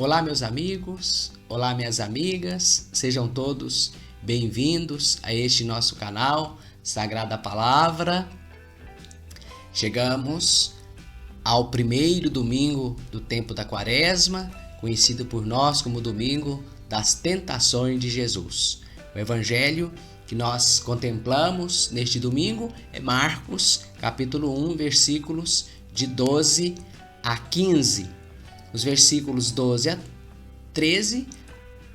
Olá, meus amigos, olá, minhas amigas, sejam todos bem-vindos a este nosso canal Sagrada Palavra. Chegamos ao primeiro domingo do tempo da Quaresma, conhecido por nós como Domingo das Tentações de Jesus. O evangelho que nós contemplamos neste domingo é Marcos, capítulo 1, versículos de 12 a 15. Os versículos 12 a 13,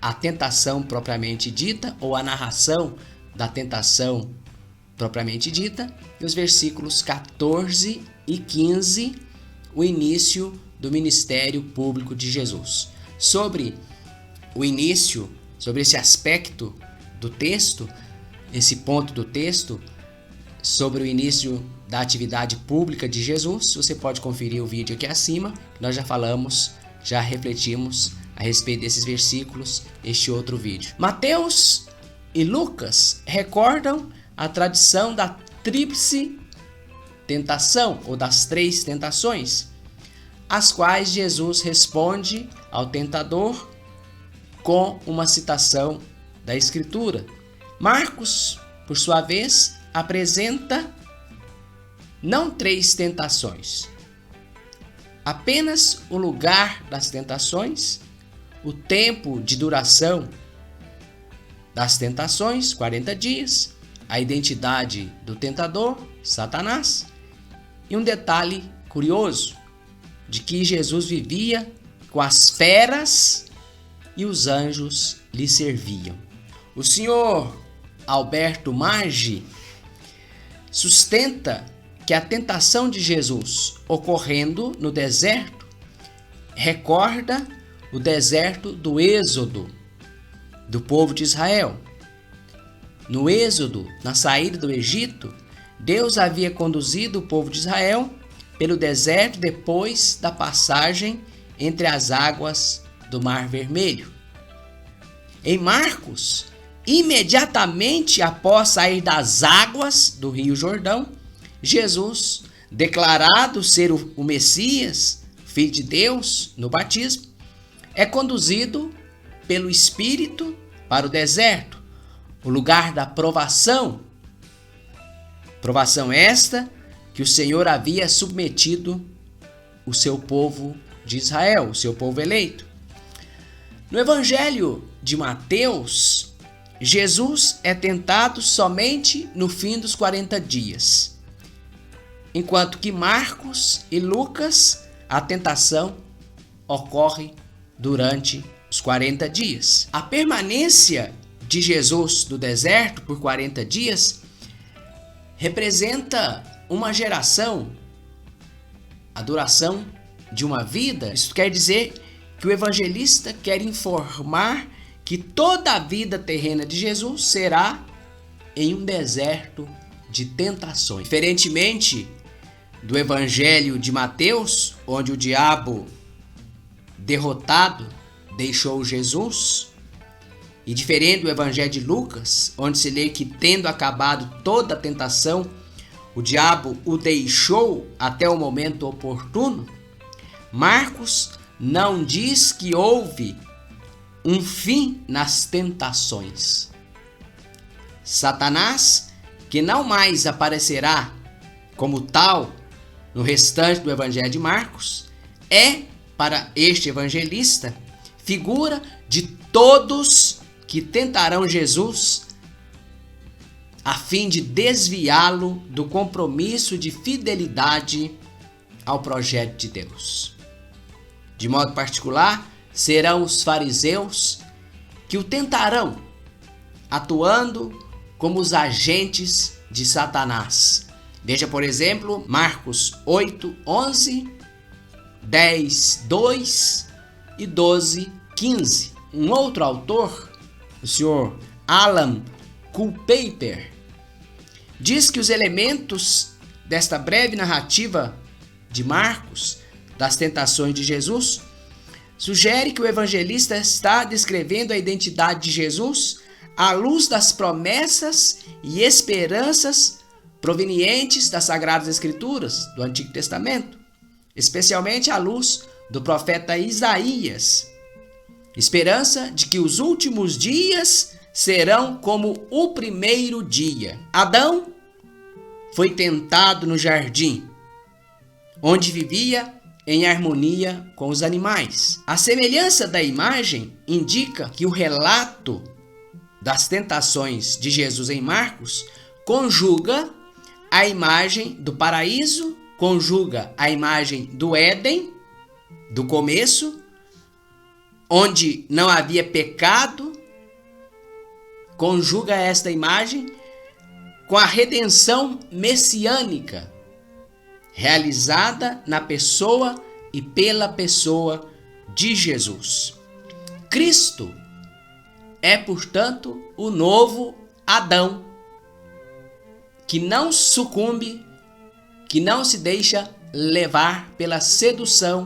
a tentação propriamente dita, ou a narração da tentação propriamente dita, e os versículos 14 e 15, o início do ministério público de Jesus. Sobre o início, sobre esse aspecto do texto, esse ponto do texto, sobre o início da atividade pública de Jesus, você pode conferir o vídeo aqui acima, nós já falamos, já refletimos a respeito desses versículos, este outro vídeo. Mateus e Lucas recordam a tradição da tríplice tentação, ou das três tentações, às quais Jesus responde ao tentador com uma citação da Escritura. Marcos, por sua vez, apresenta não três tentações, apenas o lugar das tentações, o tempo de duração das tentações, 40 dias, a identidade do tentador, Satanás, e um detalhe curioso, de que Jesus vivia com as feras e os anjos lhe serviam. O senhor Alberto Maggi sustenta que a tentação de Jesus ocorrendo no deserto recorda o deserto do Êxodo do povo de Israel. No Êxodo, na saída do Egito, Deus havia conduzido o povo de Israel pelo deserto depois da passagem entre as águas do Mar Vermelho. Em Marcos, imediatamente após sair das águas do Rio Jordão, Jesus, declarado ser o Messias, Filho de Deus, no batismo, é conduzido pelo Espírito para o deserto, o lugar da provação. Provação esta que o Senhor havia submetido o seu povo de Israel, o seu povo eleito. No Evangelho de Mateus, Jesus é tentado somente no fim dos 40 dias, enquanto que Marcos e Lucas, a tentação ocorre durante os 40 dias. A permanência de Jesus no deserto por 40 dias representa uma geração, a duração de uma vida. Isso quer dizer que o evangelista quer informar que toda a vida terrena de Jesus será em um deserto de tentações. Diferentemente do evangelho de Mateus, onde o diabo derrotado deixou Jesus, e diferente do evangelho de Lucas, onde se lê que, tendo acabado toda a tentação, o diabo o deixou até o momento oportuno, Marcos não diz que houve um fim nas tentações. Satanás, que não mais aparecerá como tal no restante do evangelho de Marcos, é, para este evangelista, figura de todos que tentarão Jesus a fim de desviá-lo do compromisso de fidelidade ao projeto de Deus. De modo particular, serão os fariseus que o tentarão, atuando como os agentes de Satanás. Veja, por exemplo, Marcos 8, 11, 10, 2 e 12, 15. Um outro autor, o senhor Alan Culpaper, diz que os elementos desta breve narrativa de Marcos, das tentações de Jesus, sugere que o evangelista está descrevendo a identidade de Jesus à luz das promessas e esperanças provenientes das Sagradas Escrituras do Antigo Testamento, especialmente à luz do profeta Isaías, Esperança de que os últimos dias serão como o primeiro dia. Adão foi tentado no jardim, onde vivia em harmonia com os animais. A semelhança da imagem indica que o relato das tentações de Jesus em Marcos conjuga a imagem do paraíso, conjuga a imagem do Éden, do começo, onde não havia pecado, conjuga esta imagem com a redenção messiânica, realizada na pessoa e pela pessoa de Jesus. Cristo é, portanto, o novo Adão, que não sucumbe, que não se deixa levar pela sedução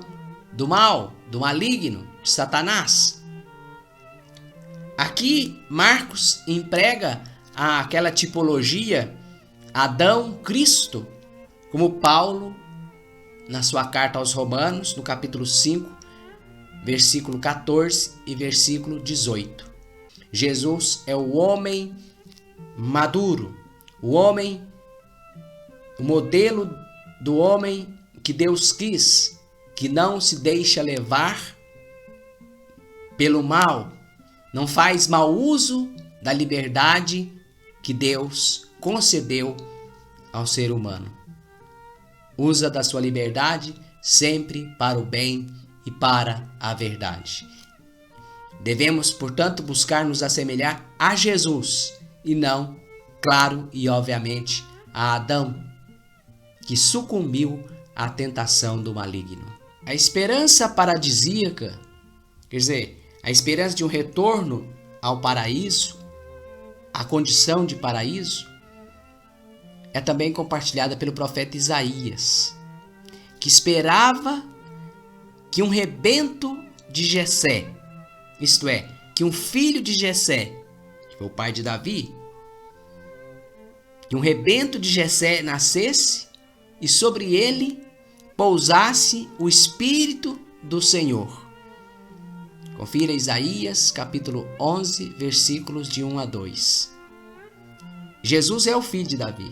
do mal, do maligno, de Satanás. Aqui, Marcos emprega aquela tipologia Adão-Cristo, como Paulo, na sua carta aos Romanos, no capítulo 5, versículo 14 e versículo 18. Jesus é o homem maduro, o modelo do homem que Deus quis, que não se deixa levar pelo mal, não faz mau uso da liberdade que Deus concedeu ao ser humano. Usa da sua liberdade sempre para o bem e para a verdade. Devemos, portanto, buscar nos assemelhar a Jesus e não, claro e obviamente, a Adão, que sucumbiu à tentação do maligno. A esperança paradisíaca, quer dizer, a esperança de um retorno ao paraíso, a condição de paraíso, é também compartilhada pelo profeta Isaías, que esperava que um rebento de Jessé, isto é, que um filho de Jessé, que foi o pai de Davi, que um rebento de Jessé nascesse e sobre ele pousasse o Espírito do Senhor. Confira Isaías, capítulo 11, versículos de 1 a 2. Jesus é o filho de Davi,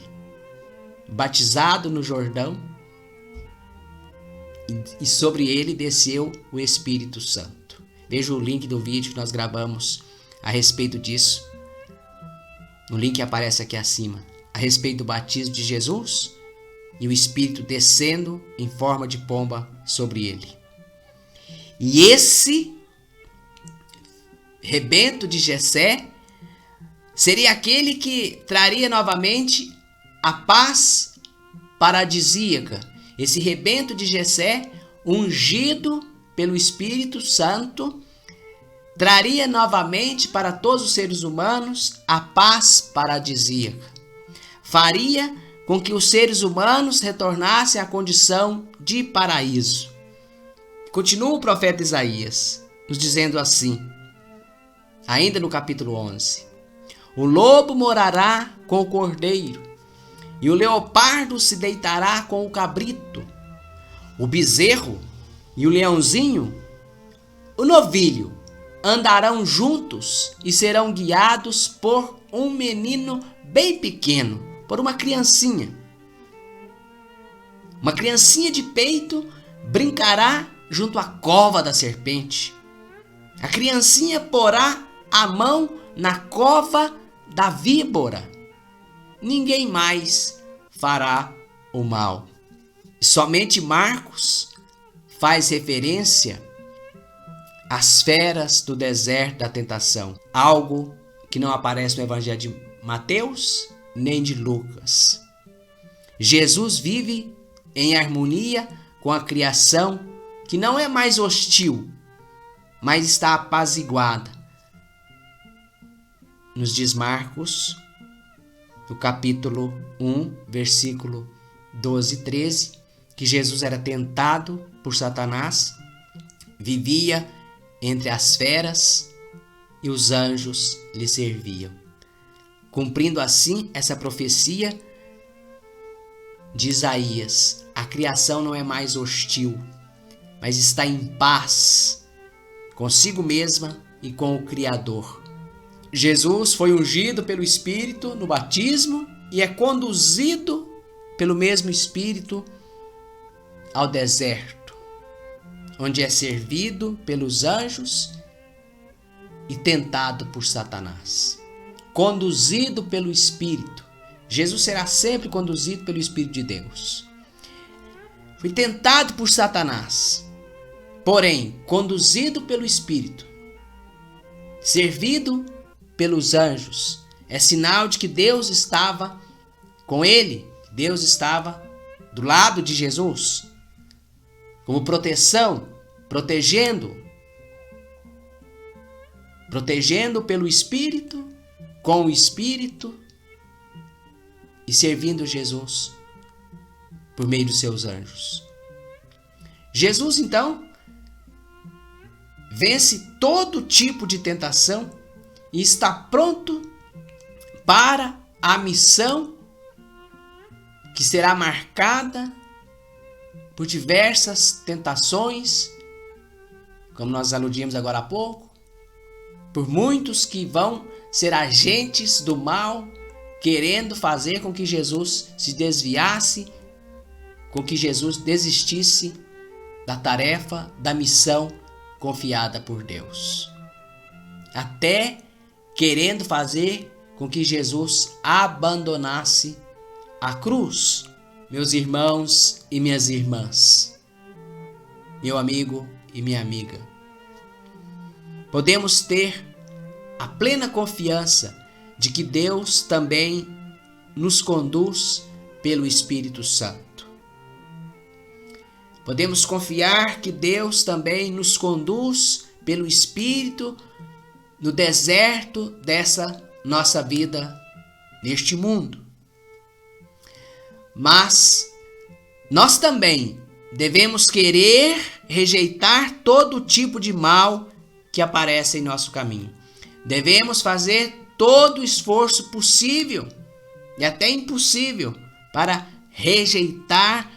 batizado no Jordão, e sobre ele desceu o Espírito Santo. Veja o link do vídeo que nós gravamos a respeito disso. O link aparece aqui acima, a respeito do batismo de Jesus e o Espírito descendo em forma de pomba sobre ele. E esse rebento de Jessé seria aquele que traria novamente a paz paradisíaca. Esse rebento de Jessé, ungido pelo Espírito Santo, traria novamente para todos os seres humanos a paz paradisíaca. Faria com que os seres humanos retornassem à condição de paraíso. Continua o profeta Isaías, nos dizendo assim, ainda no capítulo 11: o lobo morará com o cordeiro, e o leopardo se deitará com o cabrito, o bezerro e o leãozinho, o novilho, andarão juntos e serão guiados por um menino bem pequeno, por uma criancinha. Uma criancinha de peito brincará junto à cova da serpente. A criancinha porá a mão na cova da víbora. Ninguém mais fará o mal. Somente Marcos faz referência às feras do deserto da tentação, algo que não aparece no Evangelho de Mateus nem de Lucas. Jesus vive em harmonia com a criação que não é mais hostil, mas está apaziguada. Nos diz Marcos, no capítulo 1, versículo 12 e 13, que Jesus era tentado por Satanás, vivia entre as feras e os anjos lhe serviam. Cumprindo assim essa profecia de Isaías, a criação não é mais hostil, mas está em paz consigo mesma e com o Criador. Jesus foi ungido pelo Espírito no batismo e é conduzido pelo mesmo Espírito ao deserto, onde é servido pelos anjos e tentado por Satanás. Conduzido pelo Espírito. Jesus será sempre conduzido pelo Espírito de Deus. Foi tentado por Satanás, porém conduzido pelo Espírito, servido pelos anjos. É sinal de que Deus estava com ele, Deus estava do lado de Jesus, como proteção, protegendo pelo Espírito, com o Espírito e servindo Jesus por meio dos seus anjos. Jesus, então, vence todo tipo de tentação e está pronto para a missão que será marcada por diversas tentações, como nós aludimos agora há pouco, por muitos que vão ser agentes do mal, querendo fazer com que Jesus se desviasse, com que Jesus desistisse da tarefa, da missão confiada por Deus. Até querendo fazer com que Jesus abandonasse a cruz. Meus irmãos e minhas irmãs, meu amigo e minha amiga, podemos ter a plena confiança de que Deus também nos conduz pelo Espírito Santo. Podemos confiar que Deus também nos conduz pelo Espírito no deserto dessa nossa vida neste mundo. Mas nós também devemos querer rejeitar todo tipo de mal que aparece em nosso caminho. Devemos fazer todo o esforço possível e até impossível para rejeitar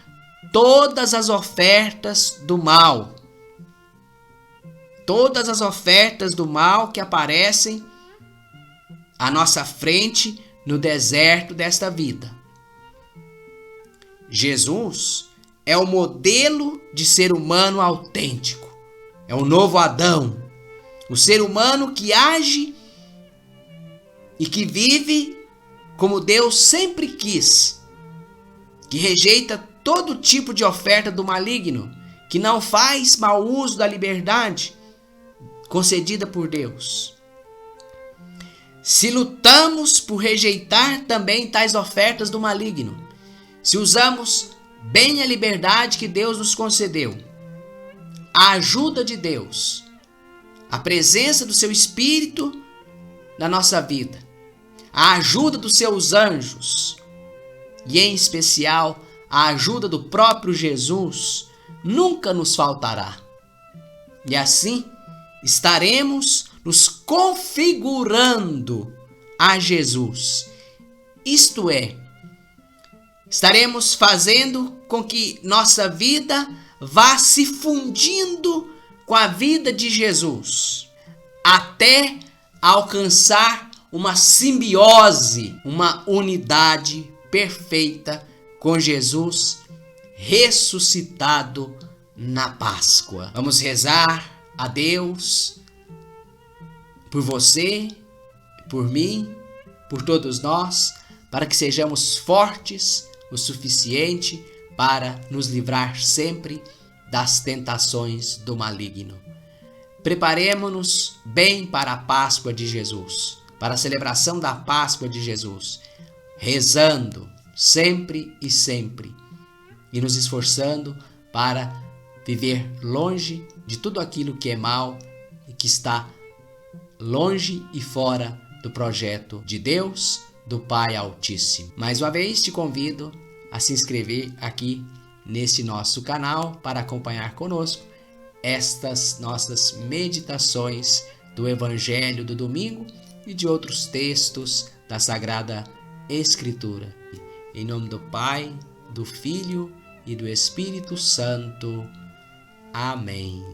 todas as ofertas do mal. Todas as ofertas do mal que aparecem à nossa frente no deserto desta vida. Jesus é o modelo de ser humano autêntico. É o novo Adão. O ser humano que age e que vive como Deus sempre quis. Que rejeita todo tipo de oferta do maligno. Que não faz mau uso da liberdade concedida por Deus. Se lutamos por rejeitar também tais ofertas do maligno, se usamos bem a liberdade que Deus nos concedeu, a ajuda de Deus, a presença do seu Espírito na nossa vida, a ajuda dos seus anjos e, em especial, a ajuda do próprio Jesus, nunca nos faltará. E assim, estaremos nos configurando a Jesus. Isto é, estaremos fazendo com que nossa vida vá se fundindo com a vida de Jesus, até alcançar uma simbiose, uma unidade perfeita com Jesus ressuscitado na Páscoa. Vamos rezar a Deus por você, por mim, por todos nós, para que sejamos fortes o suficiente para nos livrar sempre das tentações do maligno. Preparemo-nos bem para a Páscoa de Jesus, para a celebração da Páscoa de Jesus, rezando sempre e sempre e nos esforçando para viver longe de tudo aquilo que é mal e que está longe e fora do projeto de Deus, do Pai Altíssimo. Mais uma vez te convido a se inscrever aqui nesse nosso canal para acompanhar conosco estas nossas meditações do Evangelho do domingo e de outros textos da Sagrada Escritura. Em nome do Pai, do Filho e do Espírito Santo. Amém.